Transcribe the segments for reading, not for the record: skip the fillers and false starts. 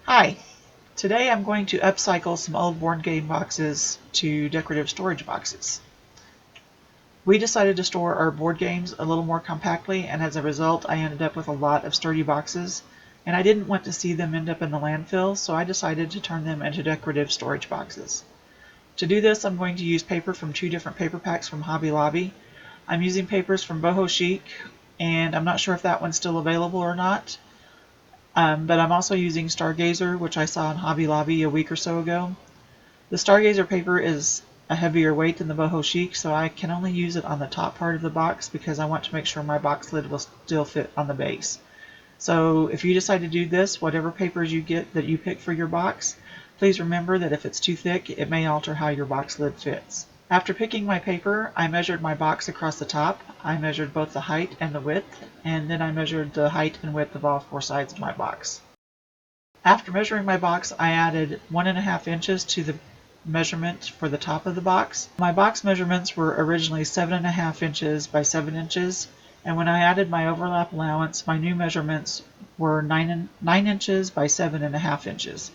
Hi, today I'm going to upcycle some old board game boxes to decorative storage boxes. We decided to store our board games a little more compactly, and as a result I ended up with a lot of sturdy boxes, and I didn't want to see them end up in the landfill, so I decided to turn them into decorative storage boxes. To do this, I'm going to use paper from two different paper packs from Hobby Lobby. I'm using papers from Boho Chic, and I'm not sure if that one's still available or not. But I'm also using Stargazer, which I saw in Hobby Lobby a week or so ago. The Stargazer paper is a heavier weight than the Boho Chic, so I can only use it on the top part of the box because I want to make sure my box lid will still fit on the base. So if you decide to do this, whatever papers you get that you pick for your box, please remember that if it's too thick, it may alter how your box lid fits. After picking my paper, I measured my box across the top. I measured both the height and the width, and then I measured the height and width of all four sides of my box. After measuring my box, I added 1.5 inches to the measurement for the top of the box. My box measurements were originally 7.5 inches by 7 inches, and when I added my overlap allowance, my new measurements were 9 inches by 7.5 inches.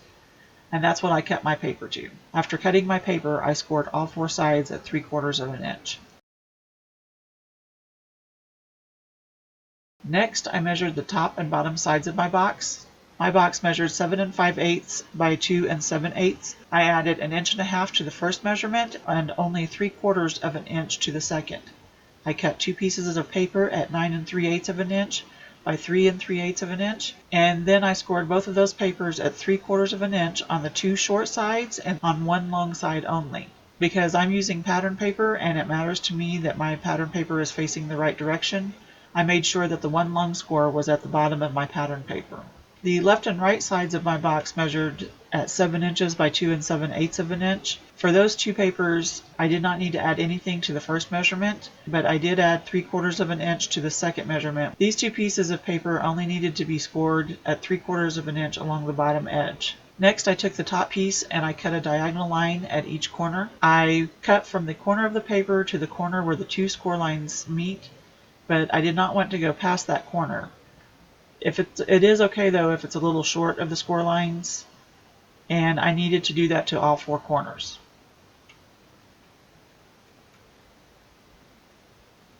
And that's what I cut my paper to. After cutting my paper, I scored all four sides at 3/4 of an inch. Next, I measured the top and bottom sides of my box. My box measured 7 5/8 by 2 7/8. I added 1.5 inches to the first measurement and only 3/4 of an inch to the second. I cut two pieces of paper at 9 3/8 of an inch by 3 3/8 of an inch, and then I scored both of those papers at 3/4 of an inch on the two short sides and on one long side only. Because I'm using pattern paper and it matters to me that my pattern paper is facing the right direction, I made sure that the one long score was at the bottom of my pattern paper. The left and right sides of my box measured at 7 inches by 2 7/8 of an inch. For those two papers, I did not need to add anything to the first measurement, but I did add 3/4 of an inch to the second measurement. These two pieces of paper only needed to be scored at 3/4 of an inch along the bottom edge. Next, I took the top piece and I cut a diagonal line at each corner. I cut from the corner of the paper to the corner where the two score lines meet, but I did not want to go past that corner. It is okay though if it's a little short of the score lines, and I needed to do that to all four corners.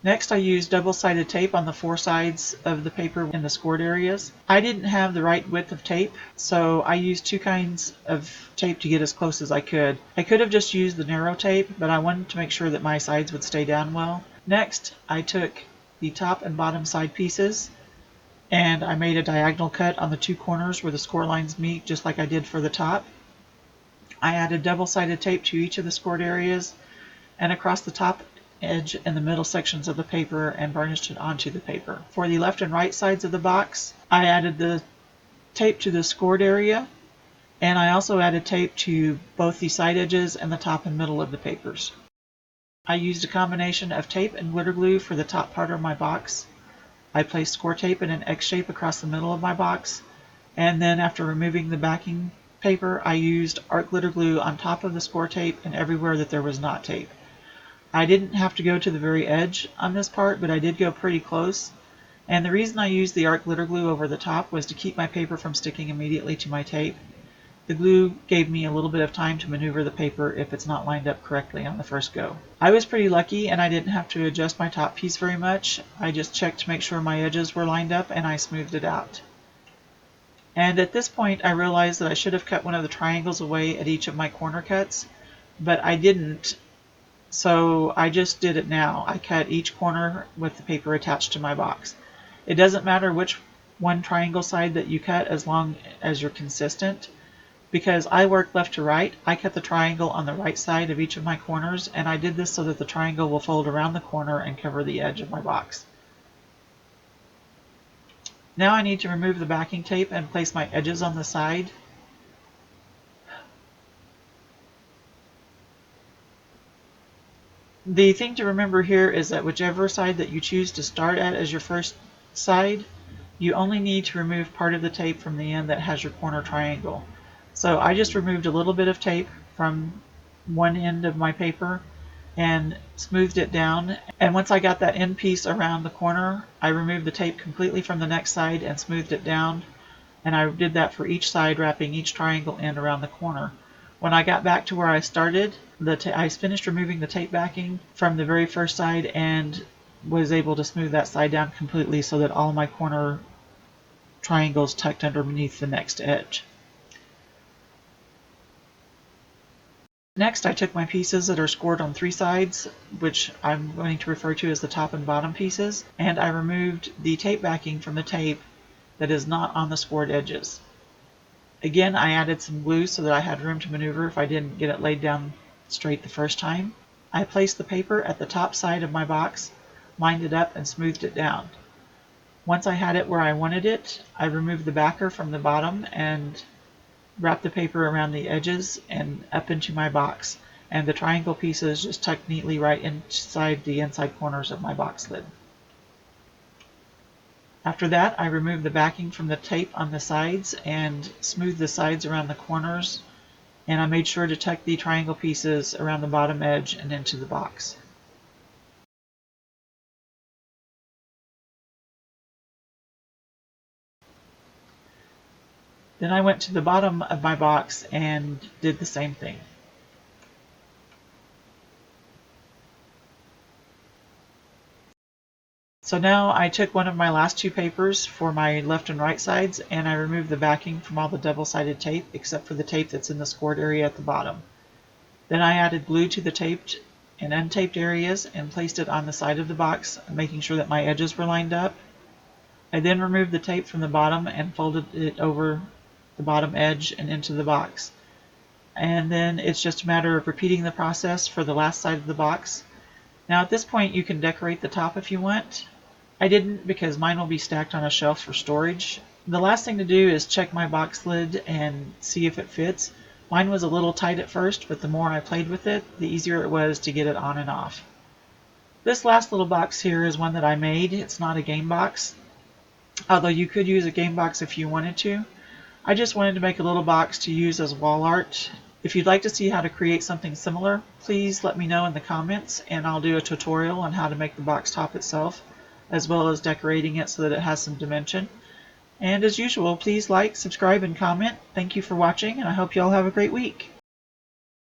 Next, I used double-sided tape on the four sides of the paper in the scored areas. I didn't have the right width of tape, so I used two kinds of tape to get as close as I could. I could have just used the narrow tape, but I wanted to make sure that my sides would stay down well. Next, I took the top and bottom side pieces, and I made a diagonal cut on the two corners where the score lines meet, just like I did for the top. I added double-sided tape to each of the scored areas and across the top edge and the middle sections of the paper and varnished it onto the paper. For the left and right sides of the box, I added the tape to the scored area, and I also added tape to both the side edges and the top and middle of the papers. I used a combination of tape and glitter glue for the top part of my box. I placed score tape in an X shape across the middle of my box, and then after removing the backing paper, I used art glitter glue on top of the score tape and everywhere that there was not tape. I didn't have to go to the very edge on this part, but I did go pretty close, and the reason I used the art glitter glue over the top was to keep my paper from sticking immediately to my tape. The glue gave me a little bit of time to maneuver the paper if it's not lined up correctly on the first go. I was pretty lucky and I didn't have to adjust my top piece very much. I just checked to make sure my edges were lined up and I smoothed it out. And at this point I realized that I should have cut one of the triangles away at each of my corner cuts, but I didn't, so I just did it now. I cut each corner with the paper attached to my box. It doesn't matter which one triangle side that you cut as long as you're consistent. Because I work left to right, I cut the triangle on the right side of each of my corners, and I did this so that the triangle will fold around the corner and cover the edge of my box. Now I need to remove the backing tape and place my edges on the side. The thing to remember here is that whichever side that you choose to start at as your first side, you only need to remove part of the tape from the end that has your corner triangle. So I just removed a little bit of tape from one end of my paper and smoothed it down. And once I got that end piece around the corner, I removed the tape completely from the next side and smoothed it down. and I did that for each side, wrapping each triangle end around the corner. When I got back to where I started, I finished removing the tape backing from the very first side and was able to smooth that side down completely so that all my corner triangles tucked underneath the next edge. Next, I took my pieces that are scored on 3 sides, which I'm going to refer to as the top and bottom pieces, and I removed the tape backing from the tape that is not on the scored edges. Again, I added some glue so that I had room to maneuver if I didn't get it laid down straight the first time. I placed the paper at the top side of my box, lined it up, and smoothed it down. Once I had it where I wanted it, I removed the backer from the bottom and wrapped the paper around the edges and up into my box, and the triangle pieces just tucked neatly right inside the inside corners of my box lid. After that, I removed the backing from the tape on the sides and smoothed the sides around the corners, and I made sure to tuck the triangle pieces around the bottom edge and into the box. Then I went to the bottom of my box and did the same thing. So now I took one of my last 2 papers for my left and right sides, and I removed the backing from all the double-sided tape except for the tape that's in the scored area at the bottom. Then I added glue to the taped and untaped areas and placed it on the side of the box, making sure that my edges were lined up. I then removed the tape from the bottom and folded it over the bottom edge and into the box. And then it's just a matter of repeating the process for the last side of the box. Now at this point you can decorate the top if you want. I didn't because mine will be stacked on a shelf for storage. The last thing to do is check my box lid and see if it fits. Mine was a little tight at first, but the more I played with it, the easier it was to get it on and off. This last little box here is one that I made. It's not a game box, although you could use a game box if you wanted to. I just wanted to make a little box to use as wall art. If you'd like to see how to create something similar, please let me know in the comments, and I'll do a tutorial on how to make the box top itself, as well as decorating it so that it has some dimension. And as usual, please like, subscribe, and comment. Thank you for watching, and I hope you all have a great week.